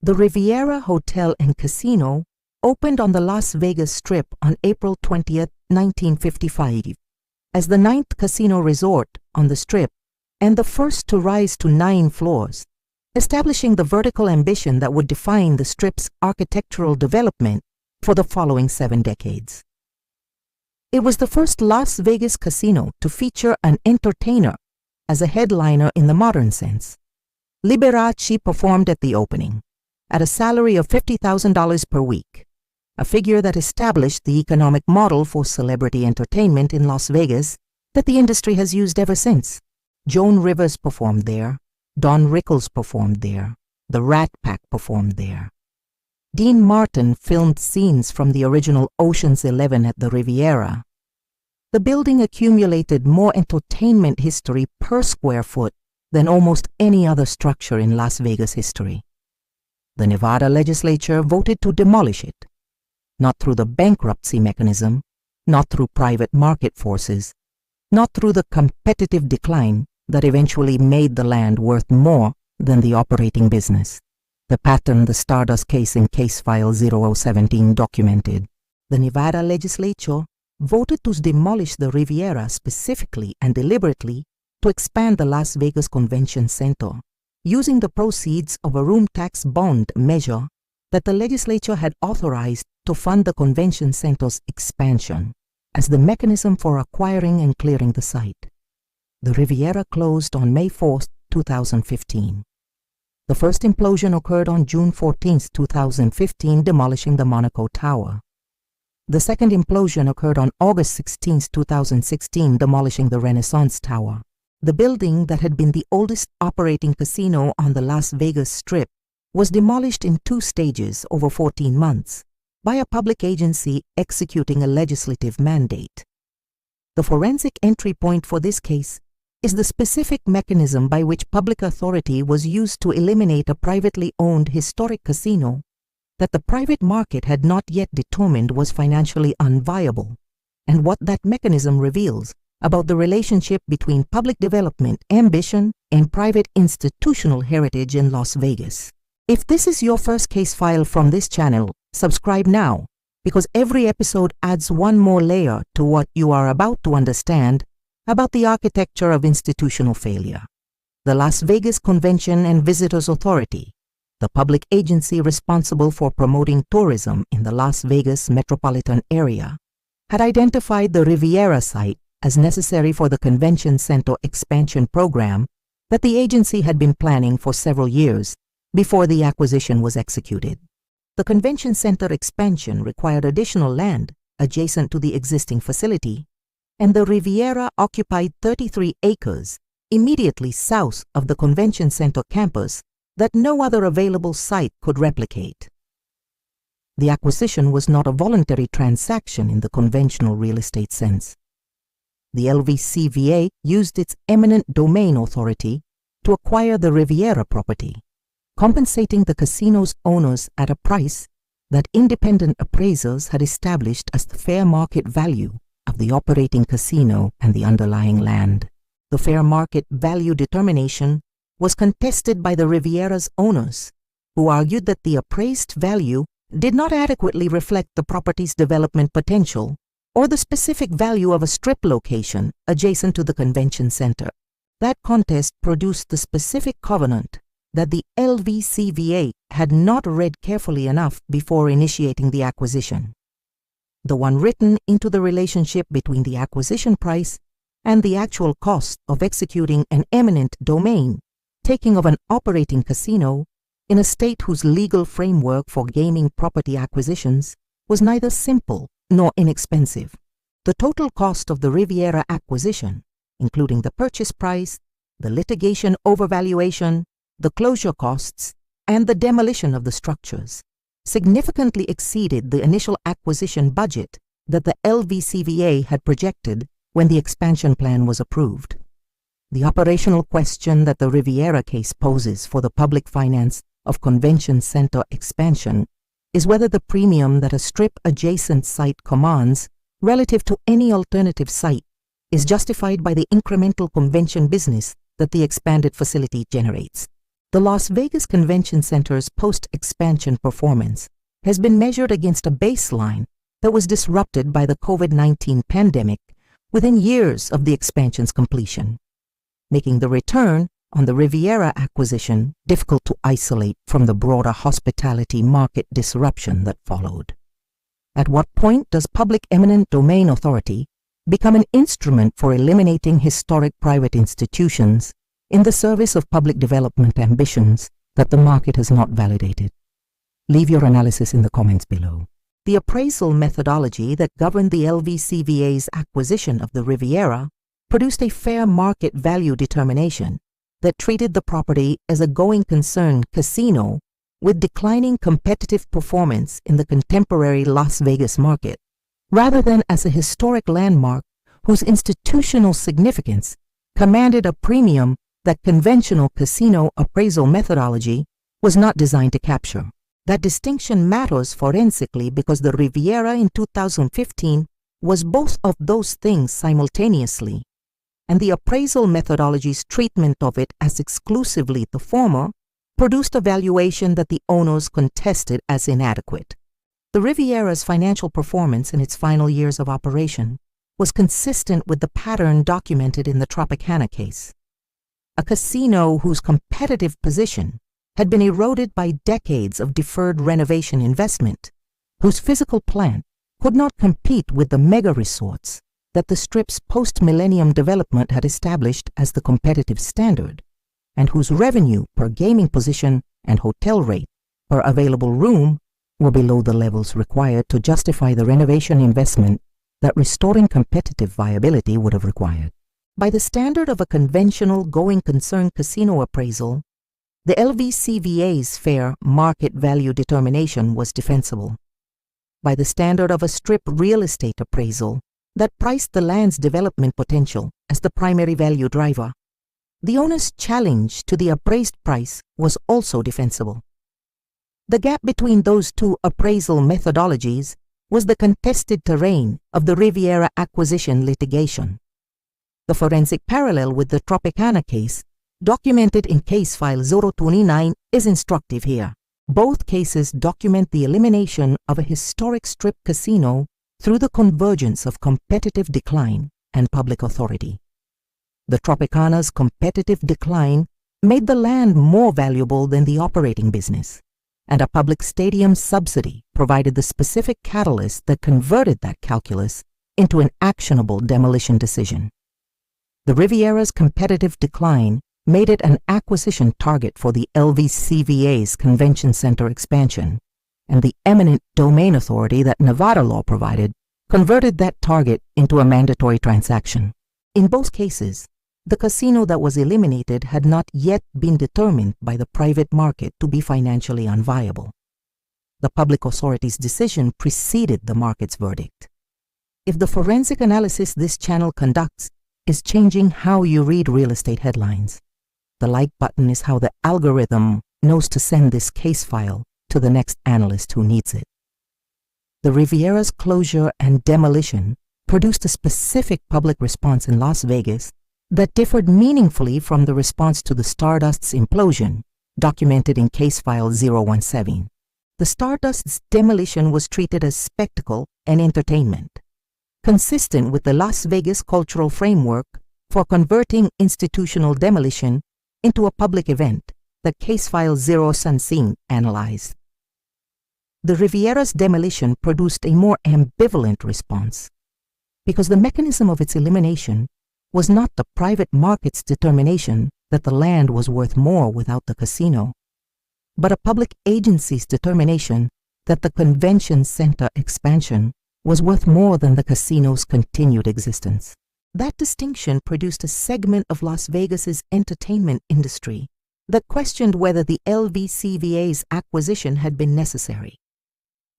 The Riviera Hotel and Casino opened on the Las Vegas Strip on April 20, 1955, as the 9th casino resort on the Strip and the first to rise to 9 floors, establishing the vertical ambition that would define the Strip's architectural development for the following 7 decades. It was the first Las Vegas casino to feature an entertainer as a headliner in the modern sense. Liberace performed at the opening, at a salary of $50,000 per week, a figure that established the economic model for celebrity entertainment in Las Vegas that the industry has used ever since. Joan Rivers performed there, Don Rickles performed there, the Rat Pack performed there. Dean Martin filmed scenes from the original Ocean's 11 at the Riviera. The building accumulated more entertainment history per square foot than almost any other structure in Las Vegas history. The Nevada legislature voted to demolish it, not through the bankruptcy mechanism, not through private market forces, not through the competitive decline that eventually made the land worth more than the operating business. The pattern the Stardust case in Case File 0017 documented. The Nevada legislature voted to demolish the Riviera specifically and deliberately to expand the Las Vegas Convention Center, using the proceeds of a room tax bond measure that the legislature had authorized to fund the convention center's expansion as the mechanism for acquiring and clearing the site. The Riviera closed on May 4, 2015. The first implosion occurred on June 14, 2015, demolishing the Monaco Tower. The second implosion occurred on August 16, 2016, demolishing the Renaissance Tower. The building that had been the oldest operating casino on the Las Vegas Strip was demolished in 2 stages over 14 months by a public agency executing a legislative mandate. The forensic entry point for this case is the specific mechanism by which public authority was used to eliminate a privately owned historic casino that the private market had not yet determined was financially unviable, and what that mechanism reveals about the relationship between public development, ambition, and private institutional heritage in Las Vegas. If this is your first case file from this channel, subscribe now, because every episode adds one more layer to what you are about to understand about the architecture of institutional failure. The Las Vegas Convention and Visitors Authority, the public agency responsible for promoting tourism in the Las Vegas metropolitan area, had identified the Riviera site as necessary for the convention center expansion program that the agency had been planning for several years before the acquisition was executed. The convention center expansion required additional land adjacent to the existing facility, and the Riviera occupied 33 acres immediately south of the convention center campus that no other available site could replicate. The acquisition was not a voluntary transaction in the conventional real estate sense. The LVCVA used its eminent domain authority to acquire the Riviera property, compensating the casino's owners at a price that independent appraisers had established as the fair market value of the operating casino and the underlying land. The fair market value determination was contested by the Riviera's owners, who argued that the appraised value did not adequately reflect the property's development potential or the specific value of a strip location adjacent to the convention center. That contest produced the specific covenant that the LVCVA had not read carefully enough before initiating the acquisition, the one written into the relationship between the acquisition price and the actual cost of executing an eminent domain taking of an operating casino in a state whose legal framework for gaming property acquisitions was neither simple nor inexpensive. The total cost of the Riviera acquisition, including the purchase price, the litigation overvaluation, the closure costs, and the demolition of the structures, significantly exceeded the initial acquisition budget that the LVCVA had projected when the expansion plan was approved. The operational question that the Riviera case poses for the public finance of convention center expansion is whether the premium that a strip-adjacent site commands relative to any alternative site is justified by the incremental convention business that the expanded facility generates. the Las Vegas Convention Center's post-expansion performance has been measured against a baseline that was disrupted by the COVID-19 pandemic within years of the expansion's completion, making the return on the Riviera acquisition difficult to isolate from the broader hospitality market disruption that followed. At what point does public eminent domain authority become an instrument for eliminating historic private institutions in the service of public development ambitions that the market has not validated? Leave your analysis in the comments below. The appraisal methodology that governed the LVCVA's acquisition of the Riviera produced a fair market value determination that treated the property as a going concern casino with declining competitive performance in the contemporary Las Vegas market, rather than as a historic landmark whose institutional significance commanded a premium that conventional casino appraisal methodology was not designed to capture. That distinction matters forensically because the Riviera in 2015 was both of those things simultaneously, and the appraisal methodology's treatment of it as exclusively the former produced a valuation that the owners contested as inadequate. The Riviera's financial performance in its final years of operation was consistent with the pattern documented in the Tropicana case. A casino whose competitive position had been eroded by decades of deferred renovation investment, whose physical plant could not compete with the mega resorts that the Strip's post-millennium development had established as the competitive standard, and whose revenue per gaming position and hotel rate per available room were below the levels required to justify the renovation investment that restoring competitive viability would have required. By the standard of a conventional going concern casino appraisal, the LVCVA's fair market value determination was defensible. By the standard of a Strip real estate appraisal that priced the land's development potential as the primary value driver, the owner's challenge to the appraised price was also defensible. The gap between those two appraisal methodologies was the contested terrain of the Riviera acquisition litigation. The forensic parallel with the Tropicana case, documented in case file 029, is instructive here. Both cases document the elimination of a historic Strip casino through the convergence of competitive decline and public authority. The Tropicana's competitive decline made the land more valuable than the operating business, and a public stadium subsidy provided the specific catalyst that converted that calculus into an actionable demolition decision. The Riviera's competitive decline made it an acquisition target for the LVCVA's convention center expansion, and the eminent domain authority that Nevada law provided converted that target into a mandatory transaction. In both cases, the casino that was eliminated had not yet been determined by the private market to be financially unviable. The public authority's decision preceded the market's verdict. If the forensic analysis this channel conducts is changing how you read real estate headlines, the like button is how the algorithm knows to send this case file to the next analyst who needs it. The Riviera's closure and demolition produced a specific public response in Las Vegas that differed meaningfully from the response to the Stardust's implosion, documented in case file 017. The Stardust's demolition was treated as spectacle and entertainment, consistent with the Las Vegas cultural framework for converting institutional demolition into a public event that case file 017 analyzed. The Riviera's demolition produced a more ambivalent response because the mechanism of its elimination was not the private market's determination that the land was worth more without the casino, but a public agency's determination that the convention center expansion was worth more than the casino's continued existence. That distinction produced a segment of Las Vegas's entertainment industry that questioned whether the LVCVA's acquisition had been necessary,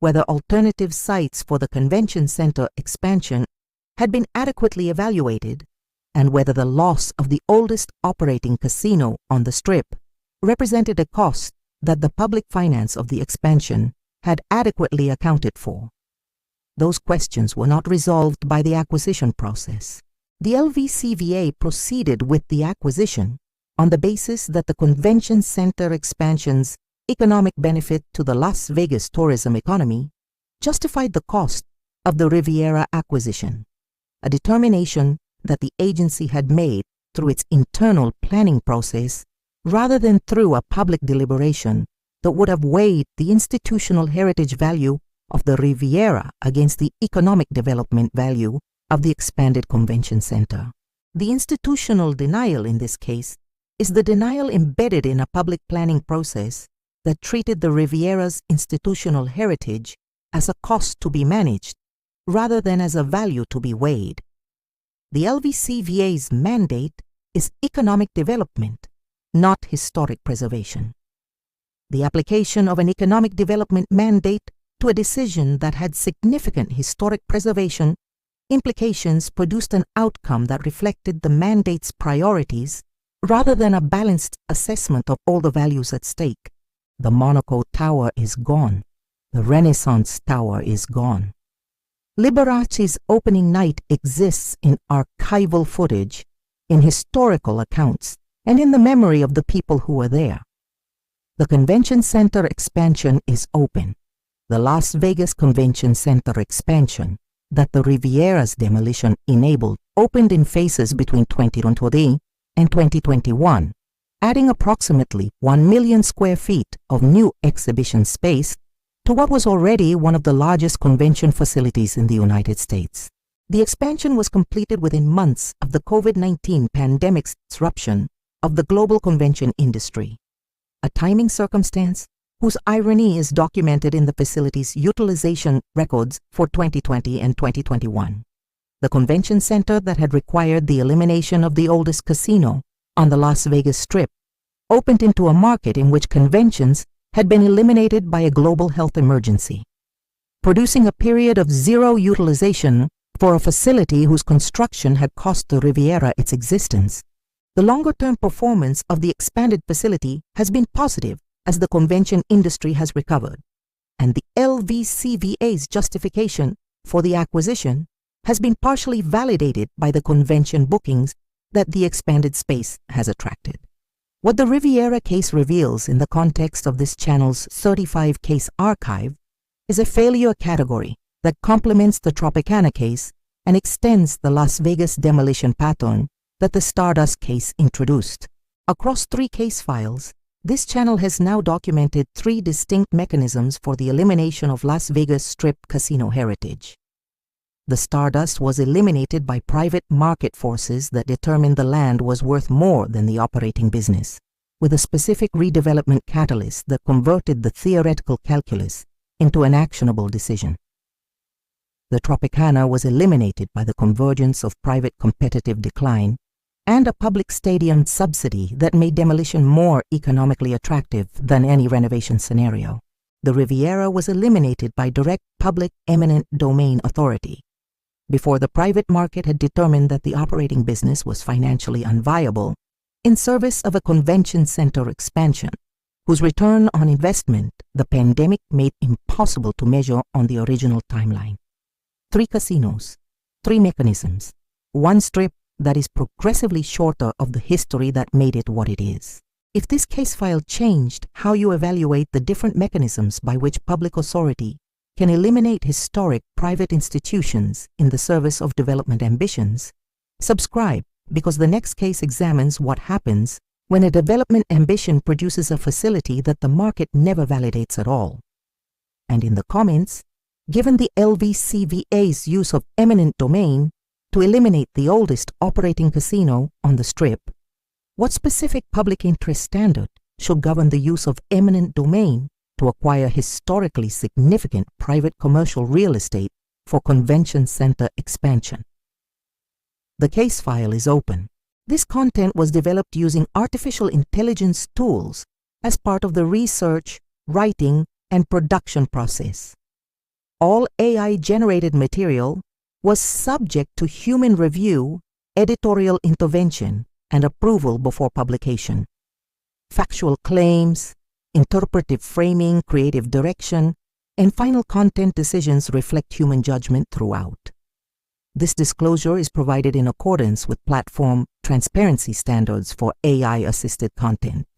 whether alternative sites for the convention center expansion had been adequately evaluated, and whether the loss of the oldest operating casino on the Strip represented a cost that the public finance of the expansion had adequately accounted for. Those questions were not resolved by the acquisition process. The LVCVA proceeded with the acquisition on the basis that the convention center expansion's economic benefit to the Las Vegas tourism economy justified the cost of the Riviera acquisition, a determination that the agency had made through its internal planning process rather than through a public deliberation that would have weighed the institutional heritage value of the Riviera against the economic development value of the expanded convention center. The institutional denial in this case is the denial embedded in a public planning process that treated the Riviera's institutional heritage as a cost to be managed rather than as a value to be weighed. The LVCVA's mandate is economic development, not historic preservation. The application of an economic development mandate to a decision that had significant historic preservation implications produced an outcome that reflected the mandate's priorities rather than a balanced assessment of all the values at stake. The Monaco Tower is gone. The Renaissance Tower is gone. Liberace's opening night exists in archival footage, in historical accounts, and in the memory of the people who were there. The convention center expansion is open. The Las Vegas Convention Center expansion that the Riviera's demolition enabled opened in phases between 2020 and 2021, adding approximately 1 million square feet of new exhibition space to what was already one of the largest convention facilities in the United States. The expansion was completed within months of the COVID-19 pandemic's disruption of the global convention industry, a timing circumstance whose irony is documented in the facility's utilization records for 2020 and 2021. The convention center that had required the elimination of the oldest casino on the Las Vegas Strip opened into a market in which conventions had been eliminated by a global health emergency, producing a period of zero utilization for a facility whose construction had cost the Riviera its existence. The longer-term performance of the expanded facility has been positive as the convention industry has recovered, and the LVCVA's justification for the acquisition has been partially validated by the convention bookings that the expanded space has attracted. What the Riviera case reveals in the context of this channel's 35-case archive is a failure category that complements the Tropicana case and extends the Las Vegas demolition pattern that the Stardust case introduced. Across 3 case files, this channel has now documented 3 distinct mechanisms for the elimination of Las Vegas Strip casino heritage. The Stardust was eliminated by private market forces that determined the land was worth more than the operating business, with a specific redevelopment catalyst that converted the theoretical calculus into an actionable decision. The Tropicana was eliminated by the convergence of private competitive decline and a public stadium subsidy that made demolition more economically attractive than any renovation scenario. The Riviera was eliminated by direct public eminent domain authority, before the private market had determined that the operating business was financially unviable, in service of a convention center expansion, whose return on investment the pandemic made impossible to measure on the original timeline. 3 casinos, 3 mechanisms, 1 strip that is progressively shorter of the history that made it what it is. If this case file changed how you evaluate the different mechanisms by which public authority can eliminate historic private institutions in the service of development ambitions, subscribe, because the next case examines what happens when a development ambition produces a facility that the market never validates at all. And in the comments, given the LVCVA's use of eminent domain to eliminate the oldest operating casino on the Strip, what specific public interest standard should govern the use of eminent domain to acquire historically significant private commercial real estate for convention center expansion? The case file is open. This content was developed using artificial intelligence tools as part of the research, writing, and production process. All AI-generated material was subject to human review, editorial intervention, and approval before publication. Factual claims, interpretive framing, creative direction, and final content decisions reflect human judgment throughout. This disclosure is provided in accordance with platform transparency standards for AI-assisted content.